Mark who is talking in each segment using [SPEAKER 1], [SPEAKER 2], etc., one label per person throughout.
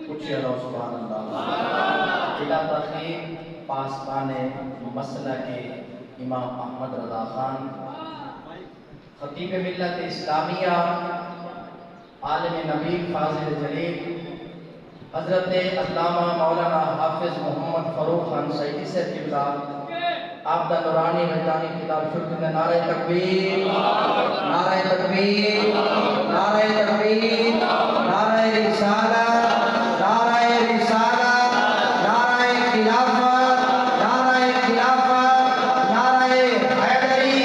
[SPEAKER 1] پوچھے اللہ سبحان اللہ. بلا تخیر پاسبان مسئلہ کے امام احمد رضا خان، خطیب ملت اسلامیہ، عالم نبی فاضل جلیل حضرت علامہ مولانا حافظ محمد فاروق خان سعیدی سے قبلہ آپ دا نورانی وجدانی کتاب شکر میں نعرہ تکبیر، نعرہ تکبیر، نعرہ تکبیر، نعرہ رسالت، نعرہ رسالت، نعرہ خلافت، نعرہ خلافت، نعرہ حیدری،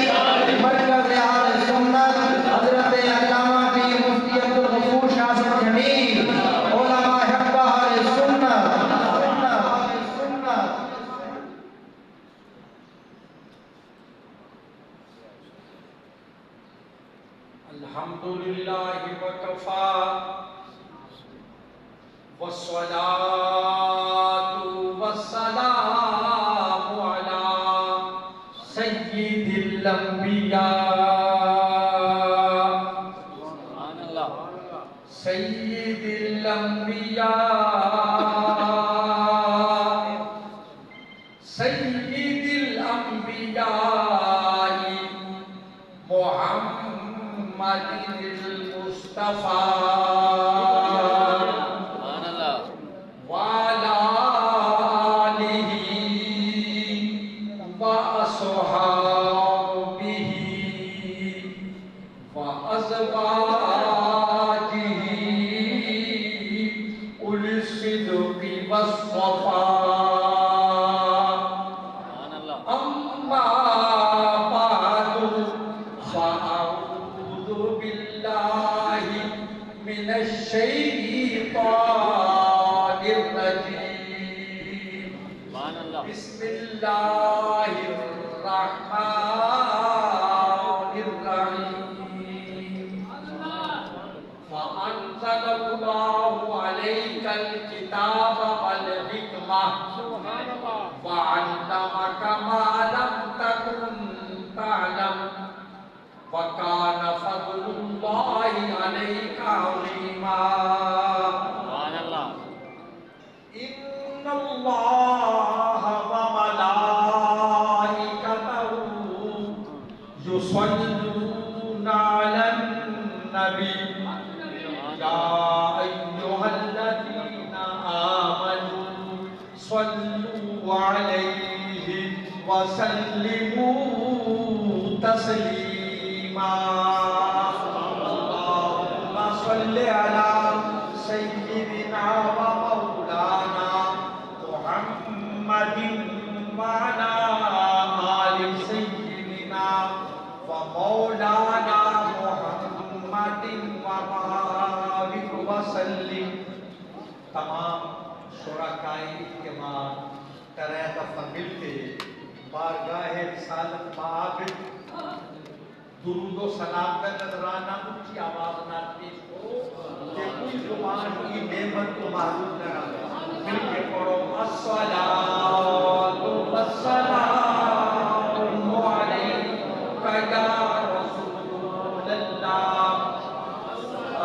[SPEAKER 1] مرکز اہل سنت حضرت علامہ پیر مفتی عبدالغفور شاہ صاحب جمیل، علماء حق اہل سنت.
[SPEAKER 2] الحمدللہ وکفا والصلاة والسلام علی سید الانبیاء سید الانبیاء سید الانبیاء محمد المصطفیٰ وعلى آلہ وأصحابہ وأزواجہ أولي الصدق والصفاء. أما بعد فأعوذ بالله من الشيطان الرجيم. بسم الله الرحمن الرحيم. فأنزل الله عليك الكتاب والحكمة وعلمك ما لم تكن تعلم وكان فضل الله عليك عظيما. إن الله وملائكته يصلون على النبي يا أيها الذين آمنوا صلوا عليه وسلموا تسليما. اللهم صل على سيدنا ومولانا محمد وعلى آل سيدنا ومولانا محمد وبارك وسلم. تمام شرکائے اجتماع کرے دفعہ مل کے بارگاہ رسالت معابد درود و سلام کا نذرانہ اونچی آواز نہ پیش کرو کہ کوئی زبان کی نعمت کو معلوم نہ رہے. مل کے پڑھو الصلاۃ والسلام علیک یا رسول اللہ.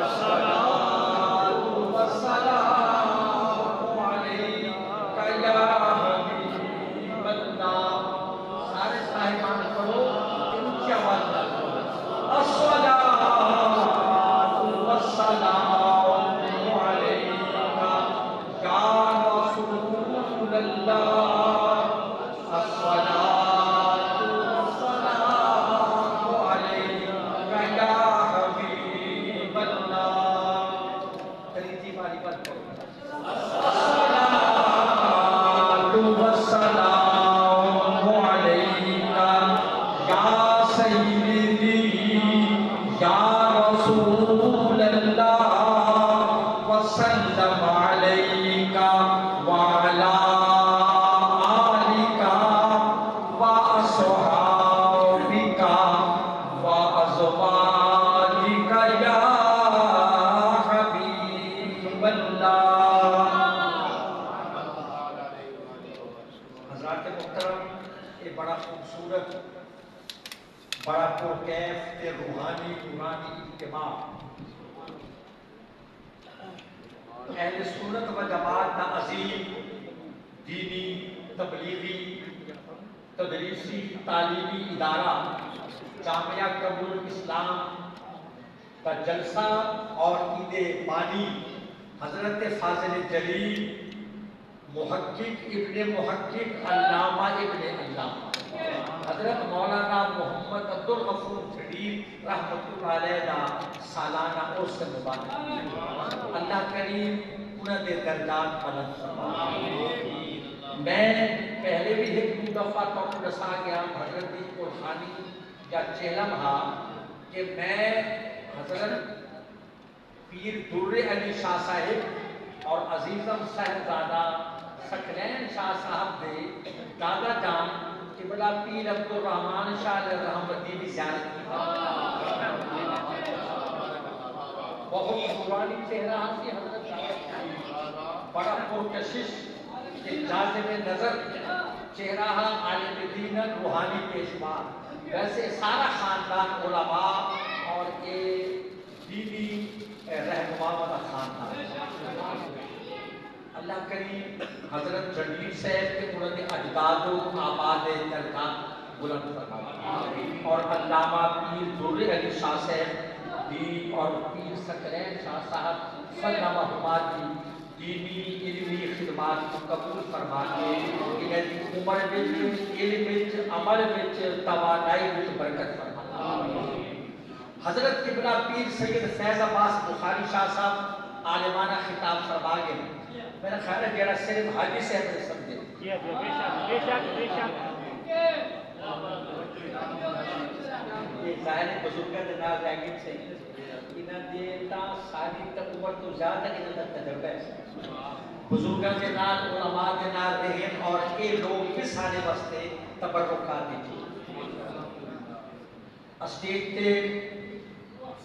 [SPEAKER 2] الصلاۃ والسلام علیک یا حبیب اللہ. سارے صاحبان پڑھو اونچی آواز نہ کرو. الصلاۃ والسلام علیک یا رسول اللہ. الصلاۃ والسلام علیک یا حبیب اللہ. تریجی والی بات کرو. الصلاۃ والسلام علیک یا سیدی یا رسول اللہ وسلم علیک وعلی آلک وأصحابک وأزواجک یا حبیب اللہ. حضرات محترم، یہ بڑا خوبصورت، بڑا پرکیف تے روحانی نورانی اجتماع اہل سنت و جماعت کا عظیم دینی تبلیغی تدریسی تعلیمی ادارہ جامعہ قبول اسلام کا جلسہ اور عید بانی حضرت فاضل جلیل محقق ابن محقق علامہ ابن علامہ حضرت مولانا محمد عبدالغفور جلیل رحمۃ اللہ علیہ کا سالانہ عرس مبارک اللہ کریم انہوں نے درجات بلند فرمائے۔ میں پہلے بھی ایک دو دفعہ تو دسا گیا حضرت دی قرآنی یا چہلم ہا کہ میں حضرت پیر در علی شاہ صاحب اور عزیزم صاحبزادہ ثقلین شاہ صاحب دے دادا جان قبلہ پیر عبد الرحمن شاہ علیہ رحمتی بھی زیارت کی بہت پرانی چہرہ سی حضرت بڑا پرکشش کہ جاذب نظر چہرہ عالم دین روحانی پیشوا ویسے سارا خاندان علماء اور ایک دینی رہنما والا خاندان اللہ کریم حضرت جلیل صاحب کے مولد اجداد و آباد درگاہ بلند فرمائے اور علامہ پیر در علی شاہ صاحب دی اور پیر ثقلین شاہ صاحب سلامہ دی دینی علمی خدمات کو قبول فرما کے انہیں دی عمر وچ علم وچ عمل وچ توانائی وچ برکت فرما۔ حضرت قبلہ پیر سید فیض عباس بخاری شاہ صاحب عالمانہ خطاب فرما گئے۔ میرا خیال ہے جڑا صرف حاجی صاحب نے سمجھے یہ ظاہر ہے بزرگاں دے نال رہ گئے سے انہاں دے تا ساری تک عمر تو زیادہ انہاں دا تجربہ ہے بزرگاں دے نال علماء دے نال رہن اور اے لوگ کس سارے واسطے تبرکات دی اسٹیج تے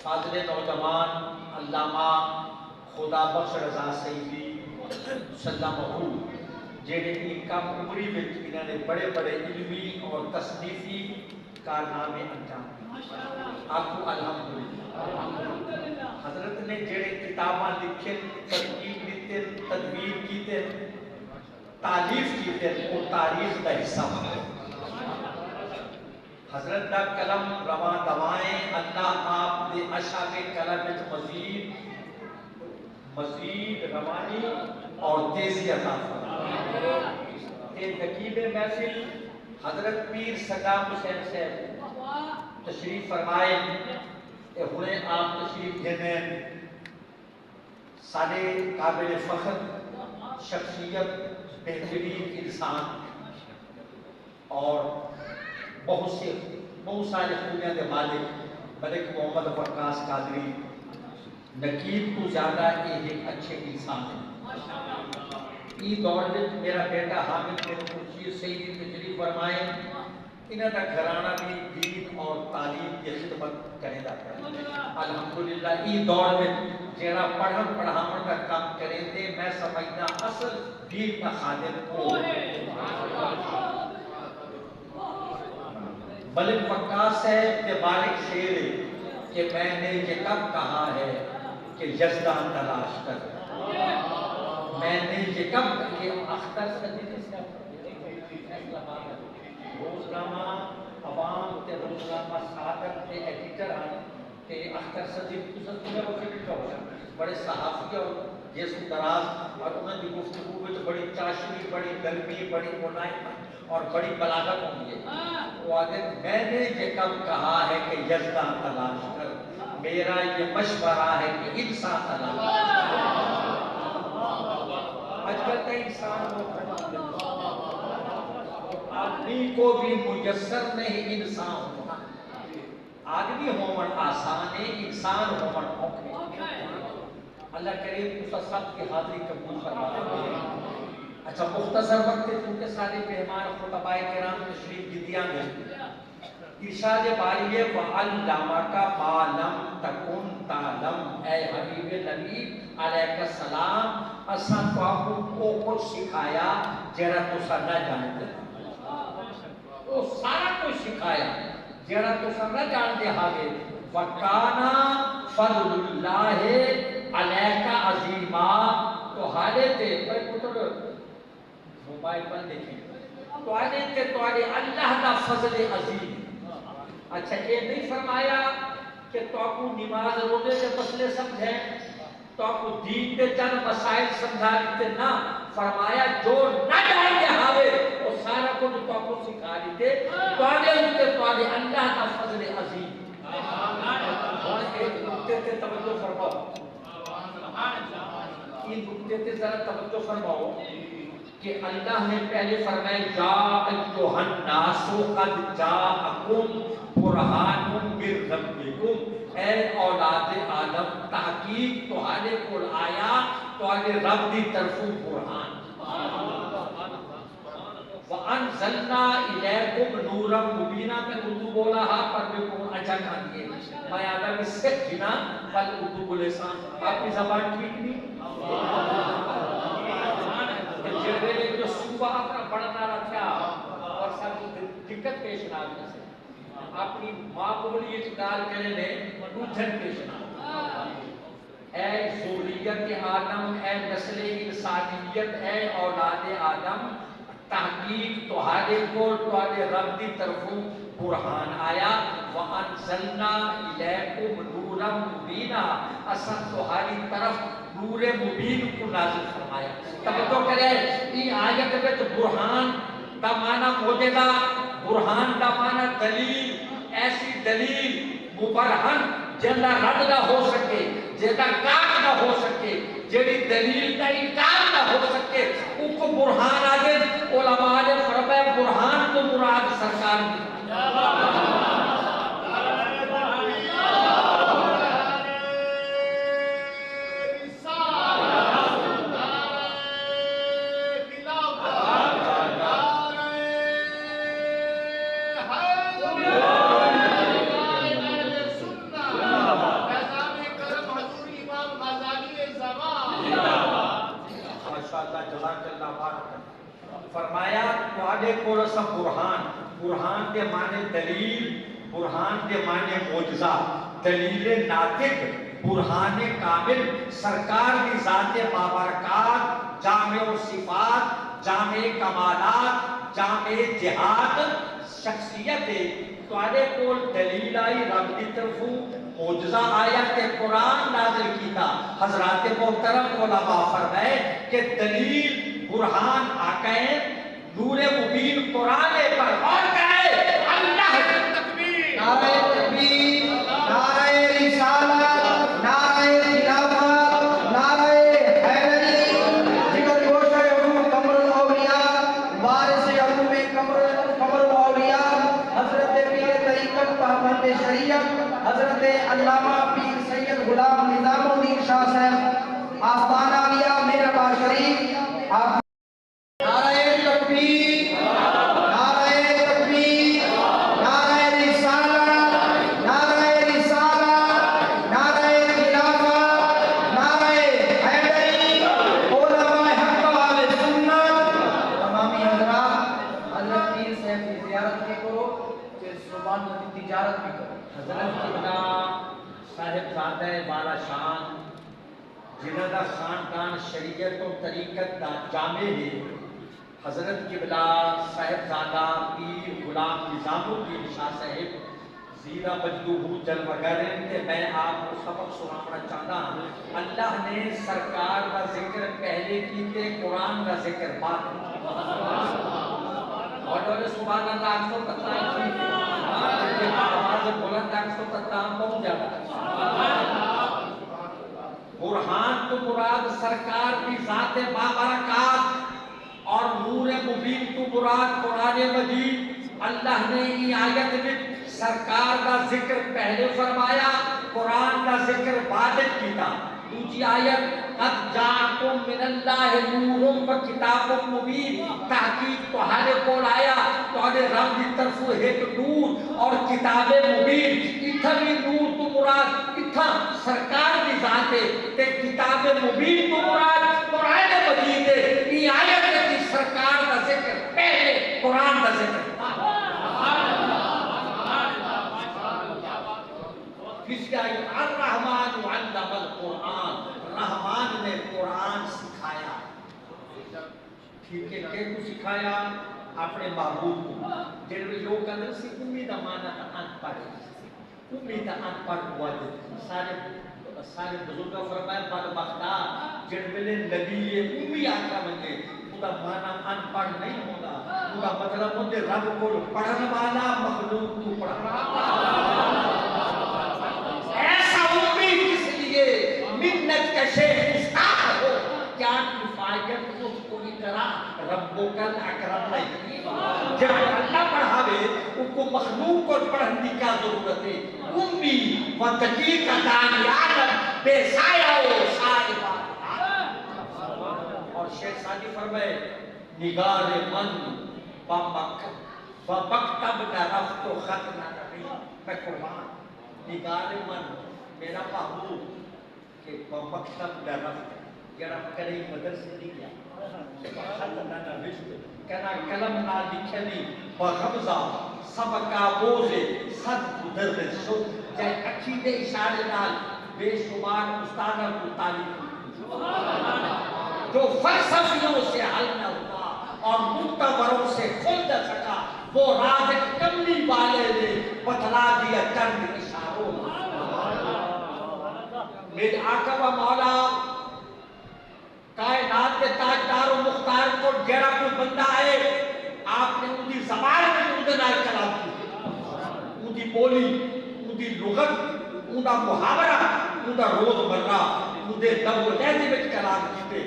[SPEAKER 2] فاضل نوجوان علامہ خدا بخش رضا سیدی سلامہ جڑے کی کم عمری وچ انہاں نے بڑے بڑے علمی اور تصنیفی کارنامے انجام آپو الحمدللہ حضرت نے جڑے کتاباں لکھے ترکیب دیتے تدبیر کیتے تالیف کیتے وہ تاریخ کا حصہ ہوئے حضرت دا کلم رواں دوائیں اللہ آپ دے عشاء کے کلم وچ مزید روانی اور تیزی عطا فرمائے۔ یہ نقیب محفل حضرت پیر صدام حسین صاحب تشریف فرمائے کہ ہوئے آپ تشریف جنہیں سارے قابل فخر شخصیت بہترین انسان اور بہت سارے خوبیاں دے مالک ملک محمد وقاص قادری نقیب کو زیادہ ایک اچھے انسان ہے۔ ای دور میں میرا بیٹا حامد بن خورشید سیدی تشریف فرمائے انہاں دا گھرانہ بھی دین اور تعلیم کی خدمت کرے دا الحمدللہ ای دور میں جیڑا پڑھن پڑھاون کا کام کرے تھے میں سمجھنا اصل دین کا خادم کو ملک وقاص ہے تبارک شیر کہ میں نے یہ کب کہا ہے کہ یزدان تلاش کر میں نے یہ کب کہ اختر صدیقی سے روزنامہ عوام تے روزنامہ صادق تے ایڈیٹر آنے تے اختر صدیقی کو سب کو فکر ہو بڑے صحافی اور جس دراز اور انہوں نے گفتگو میں بڑی چاشنی بڑی گرمی بڑی منائم اور بڑی بلاغت ہوں گے وہ آگے میں نے یہ کب کہا ہے کہ یزدان تلاش کر میرا یہ مشورہ ہے کہ انسان تلاش آج کل کا انسان آدمی کو بھی میسر نہیں انسان ہونا آدمی ہومن آسان ہے انسان ہومن اوکھے اللہ کریم اس سب کی حاضری قبول فرمائے۔ اچھا مختصر وقت چونکہ سارے مہمان خطباء کرام تشریف دیدیاں گے ارشاد باری وَعَلَّمَكَ مَا لَمْ تَكُنْ تَعْلَمْ اے حبیب نبی علیہ السلام اساں کو کچھ سکھایا جڑا تساں نہ جانتے وہ سارا کچھ سکھایا جڑا تساں نہ جانتے ہاگے وَكَانَ فَضْلُ اللَّهِ عَلَيْكَ عَظِيمًا حالے تے پر پتر موبائل پر دیکھیں تو آنے تے تو آنے اللہ دا فضل عظیم. اچھا یہ نہیں فرمایا کہ تو آپ کو نماز روزے کے مسئلے سمجھیں تو آپ کو دین کے چند مسائل سمجھا دیتے نہ فرمایا جو نہ جائے ہاوے وہ سارا کو جو تو آپ کو سکھا دیتے تو آنے اللہ کا فضل عظیم. اور ایک نکتے تے توجہ فرماؤ ان نکتے تے ذرا توجہ فرماؤ کہ اللہ نے پہلے فرمایا یا ایھا الناس قد جاءکم برہان من ربکم اے اولاد آدم تحقیق تہاڈے کول آیا تہاڈے رب دی طرفوں برہان. وَأَنزَلْنَا إِلَيْكُمْ نُورًا مُبِينًا. میں اردو بولا ہاں پر میں کو اچھا کھا دیے میں آدم اس سے جنا پل اردو بولے سان آپ کی زبان ٹھیک نہیں جڑے نے جو صوبہ اپنا بڑھنا رکھا اور سب دقت پیش نہ آگے سے اپنی ماں بولی اقدار کرنے نے اجھن پیش نہ اے ذریت آدم اے نسل انسانیت اے اولاد آدم تحقیق تہاڈے کول تہاڈے رب دی طرفوں برہان آیا. وَأَنزَلْنَا إِلَيْكُمْ نُورًا مُبِينًا اساں تہاڈی طرف نور مبین کو نازل فرمایا. توجہ کرے یہ آیت وچ برہان دا معنی معجزہ برہان دا معنی دلیل ایسی دلیل مبرہن جنہ رد نہ ہو سکے جنہ کاٹ نہ ہو سکے جڑی دلیل کا انکار نہ ہو سکے ان کو برہان آگے علماء نے فرمایا برہان تو مراد سرکار دی. فرمایا تواڈے کول سب برہان برہان کے معنی دلیل برہان کے معنی معجزہ دلیل ناطق برہان کامل سرکار کی ذات بابرکات جامع صفات جامع کمالات جامع جہاد شخصیت تواڈے کول دلیل آئی رب کی طرفوں معجزہ آیا کہ قرآن نازل کیتا. حضرات محترم علماء فرمائے کہ دلیل برہان آقائیں نور مبین قرآن پر اور کہے اللہ کی تکبیر
[SPEAKER 1] نعرہ تکبیر نعرہ رسالت نعرہ خلافت نعرہ حیدری ذکر گوش علوم قمر الاولیاء وارث علوم قمر الاولیاء حضرت پیر طریقت پابند شریعت حضرت علامہ پیر سید غلام نظام الدین شاہ صاحب آستانہ عالیہ میربا شریف
[SPEAKER 2] جنہ دا خاندان شریعت و طریقت دا جامع ہے حضرت قبلہ صاحبزادہ پیر غلام نظام الدین شاہ صاحب زیرہ مجدوہ جلوگر کہ میں آپ کو سبق سنانا چاہتا ہوں. اللہ نے سرکار کا ذکر پہلے کیتے قرآن کا ذکر بعد اور سبحان اللہ آپ کو پتہ ہے آواز بلند آپ کو پتہ پہنچ جاتا. برہان تو مراد سرکار کی ذات بابرکات اور نور مبین تو مراد قرآن مجید. اللہ نے یہ آیت میں سرکار کا ذکر پہلے فرمایا قرآن کا ذکر بعد کیتا. دوسری آیت قد جاءکم من اللہ نور و کتاب مبین تحقیق تہاڈے کول آیا تہاڈے رب دی طرفوں ایک نور اور کتاب مبین. اتھا بھی نور تو مراد اتھا سرکار کی ذات ہے تے کتاب مبین تو مراد قرآن مجید ہے. یہ آیت ہے سرکار کا ذکر پہلے قرآن کا ذکر. کس کا الرحمن علم القرآن رحمان نے قرآن سکھایا. ٹھیک ہے کہ کو سکھایا اپنے معبود کو جن میں لوگ اندر سے امید مانا تھا ان پڑھ امید ان پڑھ ہوا سارے بزرگوں فرمایا بدبختہ جن میں نبی امی آقا بنے خدا مانا ان پڑھ نہیں ہوگا خدا مطلب ہوتے رب کو پڑھنے والا مخلوق کو پڑھنا ایسا امی کس لیے منت کا شیخ استاد ہو کیا کفایت اس کو کی طرح ربو کل اکرم نہیں جب اللہ پڑھاوے ان کو مخلوق کو پڑھنے کی کیا ضرورت ہے امی و دقیق دانیان بے سایہ و سائبہ اور شیخ سادی فرمائے نگار من بمکتب نہ رفت و خط نہ نبی میں قربان نگار من میرا محبوب کہ بمکتب نہ رفت جڑا کرے مدرسے نہیں گیا خط نہ نبی کہنا قلم نہ لکھے نہیں بغبزہ سبقہ بوزے صد مدرس شد جائے عقیدے اشارے نال بے شمار استادہ کو تعلیم جو فلسفیوں سے حل نہ ہوا اور متوروں سے کھل نہ سکا وہ راز کملی والے نے بتلا دیا چند اشاروں میرے آقا و مولا کائنات کے تاجدار و مختار کو جیڑا کوئی بندہ ہے آپ نے ان کی زبان میں اندر کلام کی ان کی بولی ان کی لغت ان کا محاورہ ان کا روز مرہ ان کے دب و لہجے میں کلام کیتے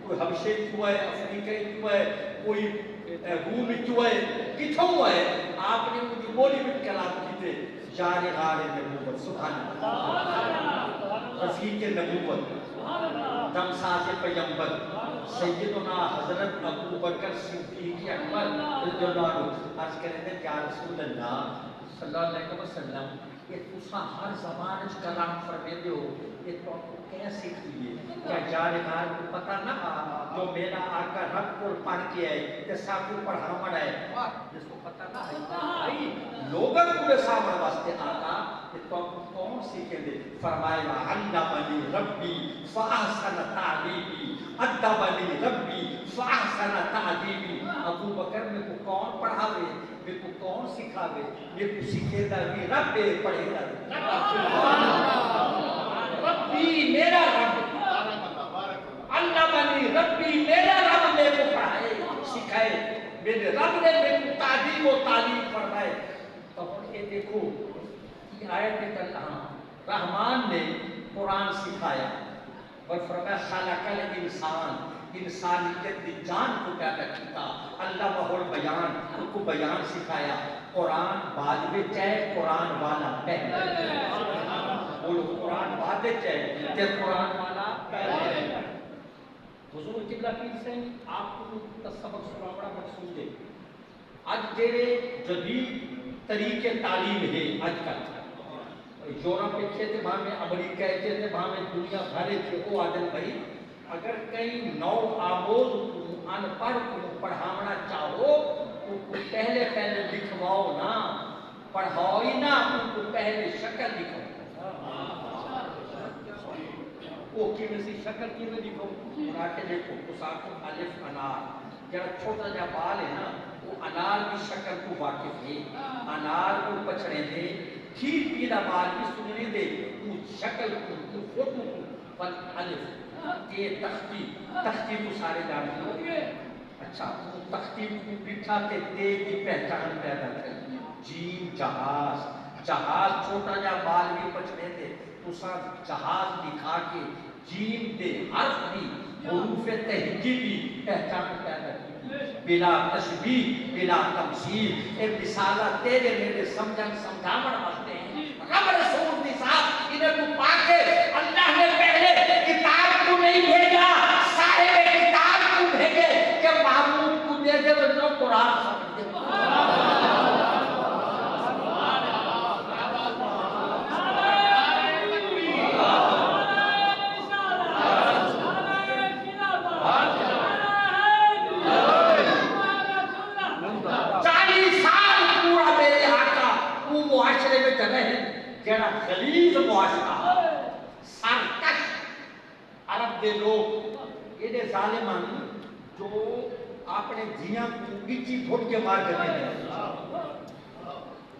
[SPEAKER 2] کوئی حبشے کیوں ہے افریقہ کیوں ہے کوئی روم کیوں ہے کتھوں ہے آپ نے ان کی بولی میں کلام کیتے جار غار نبوت سبحان اللہ رفیق نبوت دمساز پیغمبر سیدنا حضرت ابو بکر صدیق اکبر رضی اللہ عنہ عرض کرتے ہیں یا رسول اللہ صلی اللہ علیہ وسلم یہ تسا ہر زبان اس کلام فرمیدے ہو یہ تو آپ کو کیسے کیے کیا جانبار کو پتہ نہ جو میرا آقا رب کو پڑھ کے آئے جیسا کو پڑھا مڑا ہے جس کو پتہ نہ آئی لوگوں کو سامنے واسطے آقا کہ تو آپ کو کون سیکھے دے فرمایا علمنی ربی فاحسن تعلیمی ادبنی ربی فاحسن تعلیمی ابو بکر میں کو کون پڑھاوے میں کو کون سکھاوے میں کو سکھے دا بھی رب پڑھے دا ربی میرا رب علمنی ربی میرا رب میں کو پڑھائے سکھائے میرے رب نے میں کو تعلیم و تعلیم فرمائے تو یہ دیکھو یہ آیت اللہ رحمان نے قرآن سکھایا اور فرمایا خلق الانسان انسانیت کی جان کو پیدا کیتا اللہ بہر بیان ان کو بیان سکھایا قرآن بعد میں چاہے قرآن والا پہلے بولو قرآن بعد میں چاہے تے قرآن والا پہلے حضور قبلہ پیر سے آپ کو سبق سنا بڑا مقصود ہے آج تیرے جدید طریقے تعلیم ہے آج کل یورپ کے تھے وہاں میں امریکہ کے تھے وہاں میں دنیا بھرے تھے وہ عادل بھائی اگر کئی نو آموز ان پڑھ کو پڑھانا چاہو ان کو پہلے لکھواؤ نا پڑھاؤ ہی نا ان کو پہلے شکل لکھو وہ کیویں سی شکل کیویں لکھو بنا کے دیکھو مساکن الف انار جڑا چھوٹا جا بال ہے نا وہ انار کی شکل کو واقف ہے انار کو پچھڑے دے کھیر پیدا بال کی سننے دے وہ شکل کو فوٹو کو پر الف یہ تختی کو سارے جانتے ہیں اچھا تختی کو بٹھا کے تے کی پہچان پیدا کرتی جیم جہاز چھوٹا جا بال بھی پچھڑے دے تو سب جہاز دکھا کے جیم دے حرف بھی حروف تہجی بھی پہچان پیدا کی بلا تشبیہ بلا تمثیل اے مثالہ تیرے میرے سمجھاون واسطے ہیں رب رسول دی صاحب انہیں کو پاکے اللہ نے پہلے کتاب کو نہیں بھیجا صاحب کتاب کو بھیجے کہ معبود کو دے دے وہ قرآن سمجھ دے جڑا غلیظ معاشرہ سرکش عرب دے لوگ یہ ظالمان جو આપણે જીયા બીજી ફોટ કે માર ગને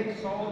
[SPEAKER 2] 100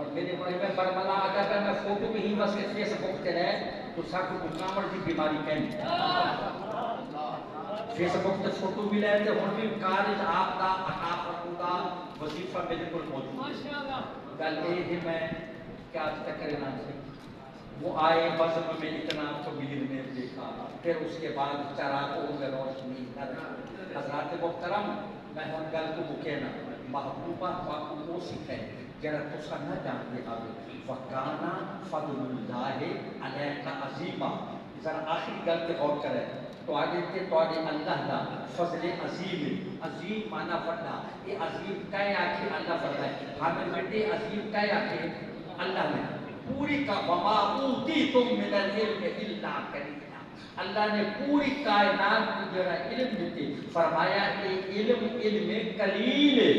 [SPEAKER 3] اور میرے کو میں برملا اگر میں فوٹو بھی ہی بس فیس بک تے رہے تو ساکو کامڑ کی بیماری کہیں فیس بک تے فوٹو بھی لے تے ہن بھی کارج آپ دا عطا فرمودہ وظیفہ بالکل موجود ہے گل یہ ہے میں کیا آج تک کرنا سے وہ آئے بزم میں اتنا کبیر نے دیکھا پھر اس کے بعد چراغوں میں روشنی نہ رہی حضرات محترم میں ہن گل کو مکینا محبوبہ واقع وہ سکھے جڑا تسا نہ جانتے آگے وکانا فضل اللہ علیہ عظیمہ ذرا آخری گل پہ غور کرے تو آگے تے تو آگے اللہ دا فضل عظیم عظیم معنی فردا یہ عظیم کہے آکھے اللہ فردا ہے حامل بیٹے عظیم کہے آکھے اللہ نے پوری کا وما اوتیتم من العلم الا قلیلا اللہ نے پوری کائنات کو جرا علم دیتے فرمایا کہ علم قلیل ہے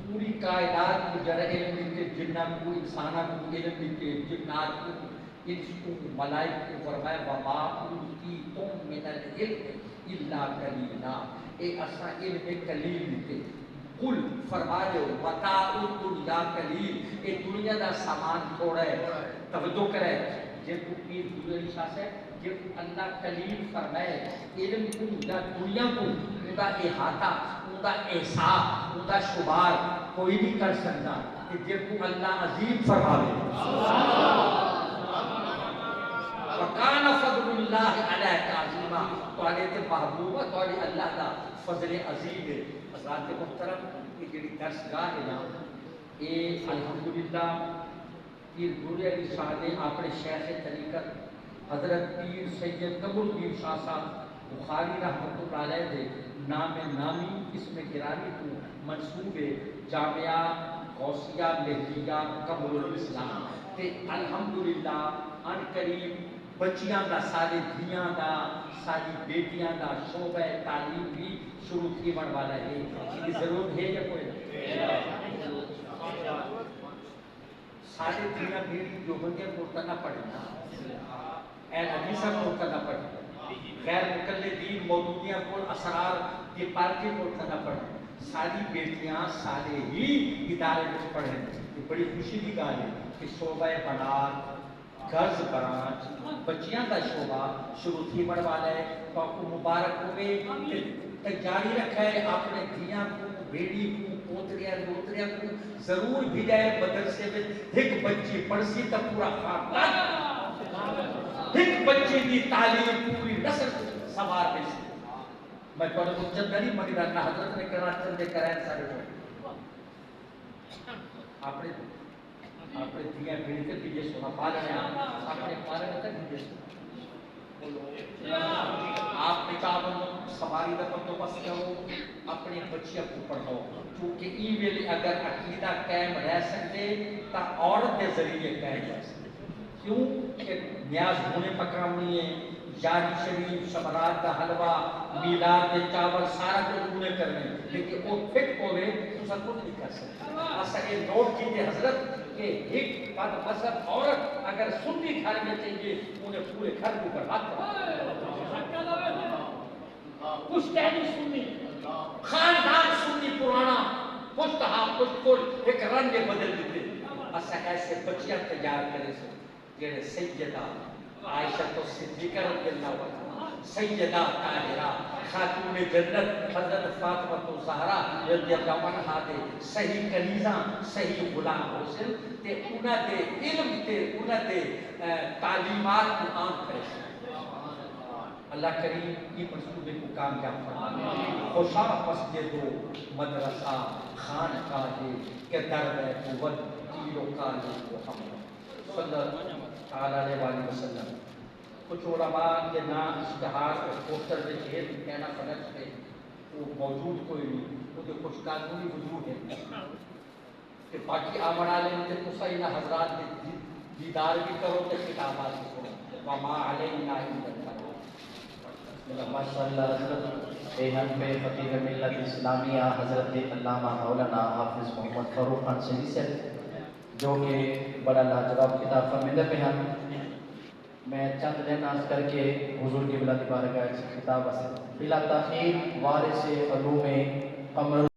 [SPEAKER 3] پوری کائنات کو جرا علم دیتے جنات کو انسانات کو علم دیتے جنات کو انس کو ملائک کو فرمایا وما اوتیتم من العلم الا قلیلا اے اسا علم قلیل دیتے قل فرما دو متاع الدنیا قلیل اے دنیا دا سامان تھوڑا ہے توجہ کرے جے کو پیر دنیا شاہ سے جے اللہ قلیل فرمائے علم کو دا دنیا کو دا احاطہ دا احساس دا شمار کوئی نہیں کر سکتا کہ جے کو اللہ عظیم فرمائے وکان فضل اللہ علیہ عظیمہ تو علیہ محبوبہ تو علیہ اللہ دا فضل عظیم ہے حضرات محترم یہ جڑی درسگاہ ہے نا یہ الحمدللہ پیر نور علی شاہ نے اپنے شیخ طریقت حضرت پیر سید قمر الدین شاہ صاحب بخاری رحمۃ اللہ علیہ دے نام نامی اس میں گرامی کو منسوب جامعہ غوثیہ مہدیہ قمر الاسلام تے الحمدللہ ان قریب بچیاں دا سارے دھیاں دا ساری بیٹیاں دا شعبہ تعلیم بھی شروع کی بڑھ والا ہے یہ ضرور ہے یا کوئی سارے دھیاں بیٹی جو بندے پورتا نہ پڑھنا اے حدیثہ پورتا نہ پڑھنا غیر مقلدین موجودیاں کو اسرار کی پارٹی پورتا نہ پڑھنا ساری بیٹیاں سارے ہی ادارے میں پڑھیں یہ بڑی خوشی کی گال ہے کہ شعبہ بنات گرز برانچ بچیاں کا شعبہ شروع تھی بڑھ والا ہے تو آپ کو مبارک ہوئے جاری رکھا ہے اپنے دھیاں کو بیڑی کو پوتریاں لوتریاں کو ضرور بھی جائے مدرسے میں ایک بچی پڑھسی تا پورا خاندان ایک بچی کی تعلیم پوری نسل سوار میں سے میں پڑھ مجھد نہیں مگر اللہ حضرت نے کرنا چندے کرائیں سارے کو اپنے دھیاں بھیڑ کے دیجئے سونا پالنے اپنے پالنے تک دیجئے سونا آپ نکاح سواری دا بندوبست کرو اپنی بچیاں کو پڑھاؤ کیونکہ ای ویلے اگر عقیدہ قائم رہ سکتے تا عورت کے ذریعے قائم رہ سکتے کیوں کہ نیاز ہونے پکامنی ہے یاری شریف شبرات کا حلوہ میلاد کے چاول سارا کچھ انہیں کرنے لیکن وہ فٹ ہوئے تو سب کچھ نہیں کر سکتے اصل یہ نوٹ کیجئے حضرت کہ ایک بات مذہب عورت اگر سنی گھر میں چاہیے انہیں پورے گھر کو برباد کر کچھ کہنی سنی خاندان سنی پرانا کچھ کہا کچھ کچھ ایک رنگ بدل دیتے اصل ایسے بچیاں تیار کرے سے جنہیں سیدہ عائشہ تو صدیقہ رضی اللہ عنہ سیدہ طاہرہ خاتون جنت حضرت فاطمہ الزہرا رضی اللہ عنہ دے صحیح کنیزاں صحیح غلام حسن تے انہاں دے علم تے انہاں دے تعلیمات کو عام کرے اللہ کریم کی منصوبے کو کامیاب فرمائے خوشا مسجد و مدرسہ خانقاہ کے درد قوت تیر و کالے محمد صلی اللہ علیہ وسلم کچھ علماء کے نام اشتہار اور پوسٹر میں شہر کہنا فرق ہے وہ موجود کوئی نہیں کیونکہ کچھ قانونی وجود ہے کہ باقی آمنا لیں کہ تسا حضرات دیدار بھی کرو کہ کتابات بھی کرو وما علینا الا البلاغ
[SPEAKER 4] ماشاءاللہ حضرت حنف فقیر ملت اسلامیہ حضرت علامہ مولانا حافظ محمد فاروق خان شہید سے جو کہ بڑا لاجواب کتاب فرمیدہ پہ ہیں میں چند لین عرض کر کے حضور کی بلند بارگاہ سے خطاب حاصل بلا تاخیر وارث علوم قمر